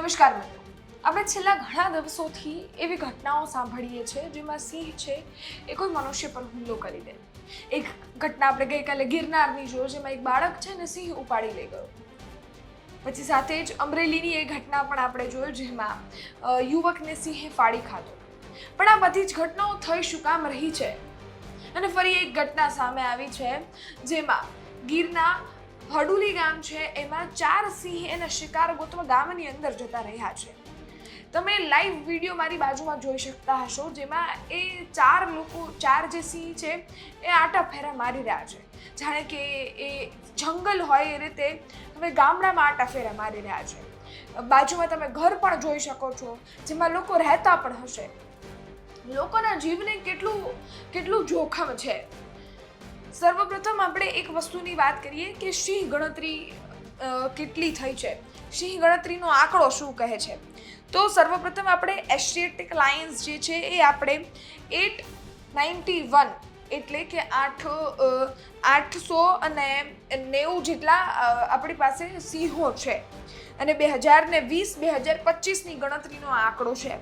નમસ્કાર મિત્રો, આપણે છેલ્લા ઘણા દિવસોથી એવી ઘટનાઓ સાંભળીએ છીએ જેમાં સિંહ છે એ કોઈ મનુષ્ય પર હુમલો કરી દે. એક ઘટના આપણે ગઈકાલે ગિરનારની જોઈ, જેમાં એક બાળક છે ને સિંહ ઉપાડી લઈ ગયો. પછી સાથે જ અમરેલીની એ ઘટના પણ આપણે જોઈ, જેમાં યુવકને સિંહે ફાડી ખાધો. પણ આ બધી જ ઘટનાઓ થઈ શું કામ રહી છે? અને ફરી એક ઘટના સામે આવી છે, જેમાં ગીરના હડુલી ગામ છે, એમાં 4 સિંહ એના શિકાર ગોતવા ગામની અંદર જતા રહ્યા છે. તમે લાઈવ વિડીયો મારી બાજુમાં જોઈ શકતા હશો, જેમાં એ 4 લોકો, 4 જે સિંહ છે એ આટા ફેરા મારી રહ્યા છે. જાણે કે એ જંગલ હોય એ રીતે હવે ગામડામાં આટા ફેરા મારી રહ્યા છે. બાજુમાં તમે ઘર પણ જોઈ શકો છો, જેમાં લોકો રહેતા પણ હશે. લોકોના જીવને કેટલું જોખમ છે. સર્વપ્રથમ આપણે એક વસ્તુની વાત કરીએ કે સિંહ ગણતરી કેટલી થઈ છે, સિંહ ગણતરીનો આંકડો શું કહે છે. તો સર્વપ્રથમ આપણે એશિયાટિક લાયન્સ જે છે એ આપણે 891 એટલે કે 890 જેટલા આપણી પાસે સિંહો છે, અને 2020-2025ની ગણતરીનો આંકડો છે.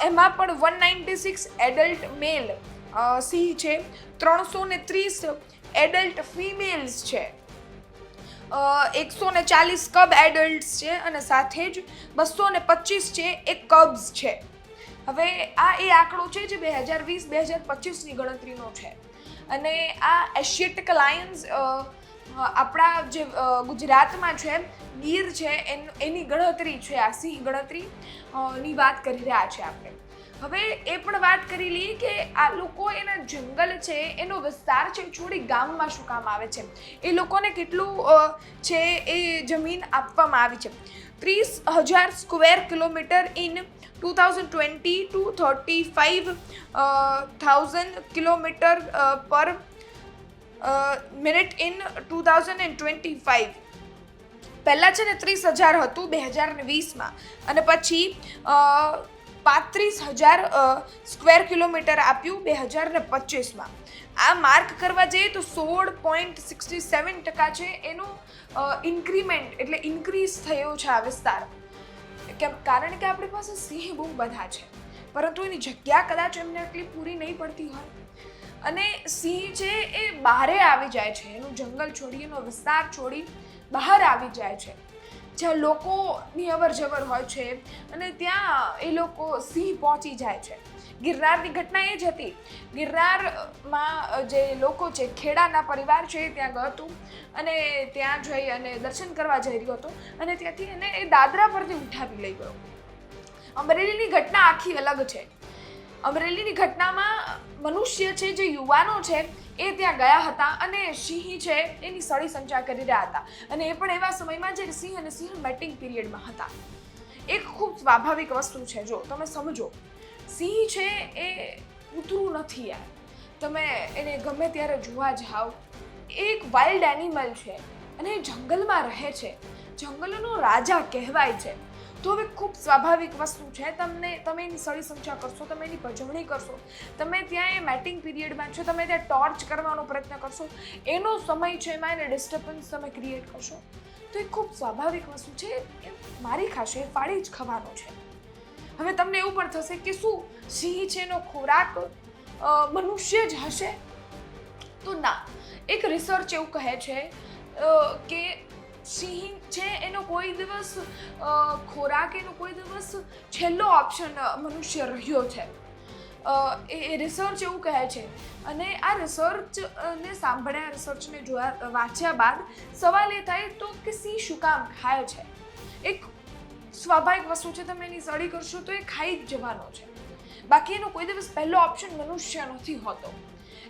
એમાં પણ 196 એડલ્ટ મેલ સિંહ છે, 330 એડલ્ટ ફિમેલ્સ છે, 140 કબ એડલ્ટ્સ છે, અને સાથે જ 225 છે એ કબ્સ છે. હવે આ એ આંકડો છે જે 2020-2025ની ગણતરીનો છે. અને આ એશિયાટિક લાયન્સ આપણા જે ગુજરાતમાં છે, ગીર છે, એની ગણતરી છે. આ સિંહ ગણતરી ની વાત કરી રહ્યા છે આપણે. હવે એ પણ વાત કરી લઈએ કે આ લોકો એના જંગલ છે, એનો વિસ્તાર છે, છોડી ગામમાં શું કામ આવે છે. એ લોકોને કેટલું છે એ જમીન આપવામાં આવી છે. 30,000 square kilometre in 2020 to 35,000 kilometre પર મિનિટ ઇન 2025. પહેલા છે ને 30,000 હતું 2020માં, અને પછી 35,000 સ્ક્વેર કિલોમીટર આપ્યું 2025માં. આ માર્ક કરવા જઈએ તો 16.67% છે એનું ઇન્ક્રીમેન્ટ એટલે ઇન્ક્રીઝ થયો છે આ વિસ્તાર. કારણ કે આપણી પાસે સિંહ બહુ બધા છે, પરંતુ એની જગ્યા કદાચ એમને એટલી પૂરી નહીં પડતી હોય, અને સિંહ છે એ બહારે આવી જાય છે, એનું જંગલ છોડી, એનો વિસ્તાર છોડી બહાર આવી જાય છે, જ્યાં લોકોની અવર જવર હોય છે, અને ત્યાં એ લોકો સિંહ પહોંચી જાય છે. ગિરનારની ઘટના એ જ હતી. ગિરનારમાં જે લોકો છે, ખેડાના પરિવાર છે, ત્યાં ગયો હતો અને ત્યાં જઈ અને દર્શન કરવા જઈ રહ્યો હતો, અને ત્યાંથી એને એ દાદરા પરથી ઉઠાવી લઈ ગયો. અમરેલીની ઘટના આખી અલગ છે. અમરેલીની ઘટનામાં મનુષ્ય છે, જે યુવાનો છે, એ ત્યાં ગયા હતા અને સિંહ છે એની સળી સંચાર કરી રહ્યા હતા, અને એ પણ એવા સમયમાં જે સિંહ અને સિંહ મેટિંગ પીરિયડમાં હતા. એક ખૂબ સ્વાભાવિક વસ્તુ છે, જો તમે સમજો, સિંહ છે એ કૂતરું નથી યાર. તમે એને ગમે ત્યારે જોવા જાઓ, એક વાઇલ્ડ એનિમલ છે અને એ જંગલમાં રહે છે, જંગલનો રાજા કહેવાય છે. તો હવે ખૂબ સ્વાભાવિક વસ્તુ છે, તમે એની સળી સંચાર કરશો, તમે એની પજવણી કરશો, તમે ત્યાં એ મેટિંગ પીરિયડમાં છો, તમે ત્યાં ટોર્ચ કરવાનો પ્રયત્ન કરશો, એનો સમય છે એમાં એને ડિસ્ટર્બન્સ તમે ક્રિએટ કરશો, તો એ ખૂબ સ્વાભાવિક વસ્તુ છે. એ મારી ખાશે, ફાડી જ ખાવાનો છે. હવે તમને એવું પણ થશે કે શું સિંહ છે એનો ખોરાક મનુષ્ય જ હશે? તો ના. એક રિસર્ચ એવું કહે છે કે સિંહ છે એનો કોઈ દિવસ ખોરાક, એનો કોઈ દિવસ છેલ્લો ઓપ્શન મનુષ્ય રહ્યો છે. એ રિસર્ચ એવું કહે છે. અને આ રિસર્ચને સાંભળ્યા, રિસર્ચને વાંચ્યા બાદ સવાલ એ થાય તો કે સિંહ શું કામ ખાય છે? એક સ્વાભાવિક વસ્તુ છે, તમે એની સળી કરશો તો એ ખાઈ જ જવાનો છે. બાકી એનો કોઈ દિવસ પહેલો ઓપ્શન મનુષ્ય નથી હોતો.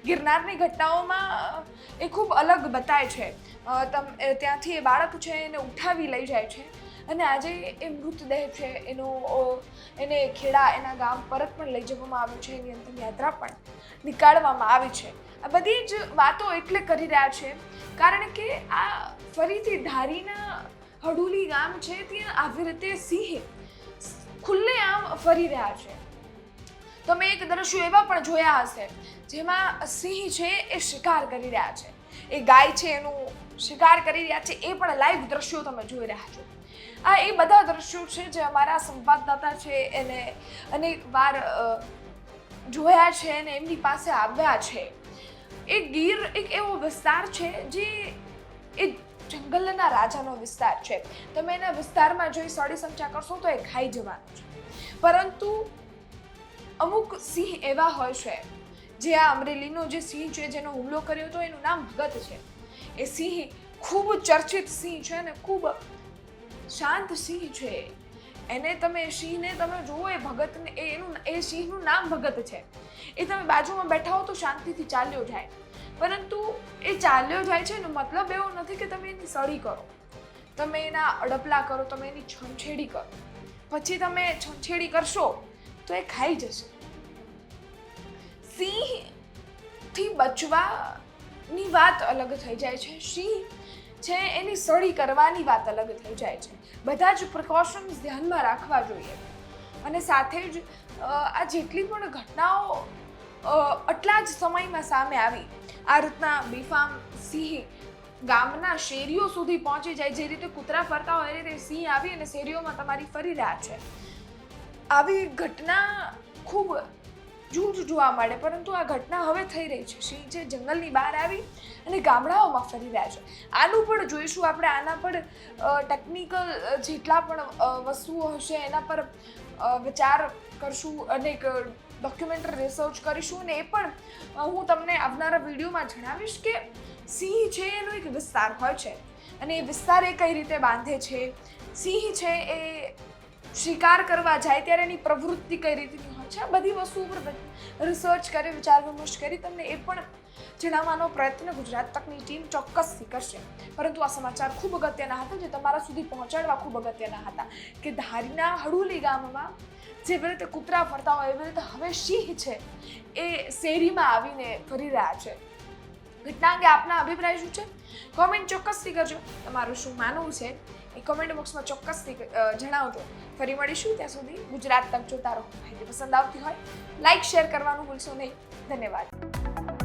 ગિરનારની ઘટનાઓમાં એ ખૂબ અલગ બતાય છે. ત્યાંથી એ બાળક છે એને ઉઠાવી લઈ જાય છે, અને આજે એ મૃતદેહ છે એને ખેડા એના ગામ પરત પણ લઈ જવામાં આવ્યું છે, એની અંતિમ યાત્રા પણ નીકાળવામાં આવી છે. આ બધી જ વાતો એટલે કરી રહ્યા છે કારણ કે આ ફરીથી ધારીના હડુલી ગામ છે, ત્યાં આવી રીતે સિંહ ખુલ્લેઆમ ફરી રહ્યા છે. તમે એક દ્રશ્યો એવા પણ જોયા હશે જેમાં સિંહ છે એ શિકાર કરી રહ્યા છે, એ ગાય છે એનું શિકાર કરી રહ્યા છે, એ પણ લાઈવ દ્રશ્યો તમે જોઈ રહ્યા છો. આ એ બધા દ્રશ્યો છે જે અમારા સંવાદદાતા છે એને અનેક વાર જોયા છે અને એમની પાસે આવ્યા છે. એ ગીર એક એવો વિસ્તાર છે જે એ જંગલના રાજાનો વિસ્તાર છે. તમે એના વિસ્તારમાં જોઈ સળી સંચા કરશો તો એ ખાઈ જવાનું છે. પરંતુ અમુક સિંહ એવા હોય છે, જે આ અમરેલીનો જે સિંહ છે જેનો હુમલો કર્યો હતો એનું નામ ભગત છે. એ સિંહ ખૂબ ચર્ચિત સિંહ છે અને ખૂબ શાંત સિંહ છે. એને તમે સિંહને તમે જુઓ, એ ભગતને એ સિંહનું નામ ભગત છે. એ તમે બાજુમાં બેઠા હો તો શાંતિથી ચાલ્યો જાય, પરંતુ એ ચાલ્યો જાય છે એનો મતલબ એવો નથી કે તમે એની સળી કરો, તમે એના અડપલા કરો, તમે એની છંછેડી કરો. પછી તમે છંછેડી કરશો તો એ ખાઈ જશે. સિંહથી બચવાની વાત અલગ થઈ જાય છે, સિંહ છે એની સળી કરવાની વાત અલગ થઈ જાય છે. બધા જ પ્રિકોશન્સ ધ્યાનમાં રાખવા જોઈએ. અને સાથે જ આ જેટલી પણ ઘટનાઓ આટલા જ સમયમાં સામે આવી, આ રીતના બેફામ સિંહ ગામના શેરીઓ સુધી પહોંચી જાય, જે રીતે કૂતરા ફરતા હોય એ રીતે સિંહ આવી અને શેરીઓમાં તમારી ફરી રહ્યા છે, આવી ઘટના ખૂબ જૂજ જોવા મળે. પરંતુ આ ઘટના હવે થઈ રહી છે. સિંહ છે જંગલની બહાર આવી અને ગામડાઓમાં ફરી રહ્યા છે. આનું પણ જોઈશું આપણે. આના પર ટેકનિકલ જેટલા પણ વસ્તુઓ હશે એના પર વિચાર કરશું અને એક ડોક્યુમેન્ટરી રિસર્ચ કરીશું. અને એ પણ હું તમને આવનારા વિડીયોમાં જણાવીશ કે સિંહ છે એનો એક વિસ્તાર હોય છે અને એ વિસ્તાર એ કઈ રીતે બાંધે છે. સિંહ છે એ શિકાર કરવા જાય ત્યારે એની પ્રવૃત્તિ કઈ રીતની હોય છે. આ બધી વસ્તુઓ પર રિસર્ચ કરી, વિચાર વિમર્શ કરી તમને એ પણ જણાવવાનો પ્રયત્ન ગુજરાત તકની ટીમ ચોક્કસથી કરશે. પરંતુ આ સમાચાર ખૂબ અગત્યના હતા, જે તમારા સુધી પહોંચાડવા ખૂબ અગત્યના હતા કે ધારીના હડુલી ગામમાં જેવી રીતે કૂતરા ફરતા હોય એવી રીતે હવે સિંહ છે એ શેરીમાં આવીને ફરી રહ્યા છે. ઘટના અંગે આપના અભિપ્રાય શું છે? કોમેન્ટ ચોક્કસથી કરજો. તમારું શું માનવું છે એ કોમેન્ટ બોક્સમાં ચોક્કસથી જણાવજો. ફરી મળીશું, ત્યાં સુધી ગુજરાત તક જોતા રહો. માહિતી પસંદ આવતી હોય લાઈક શેર કરવાનું ભૂલશો નહીં. ધન્યવાદ.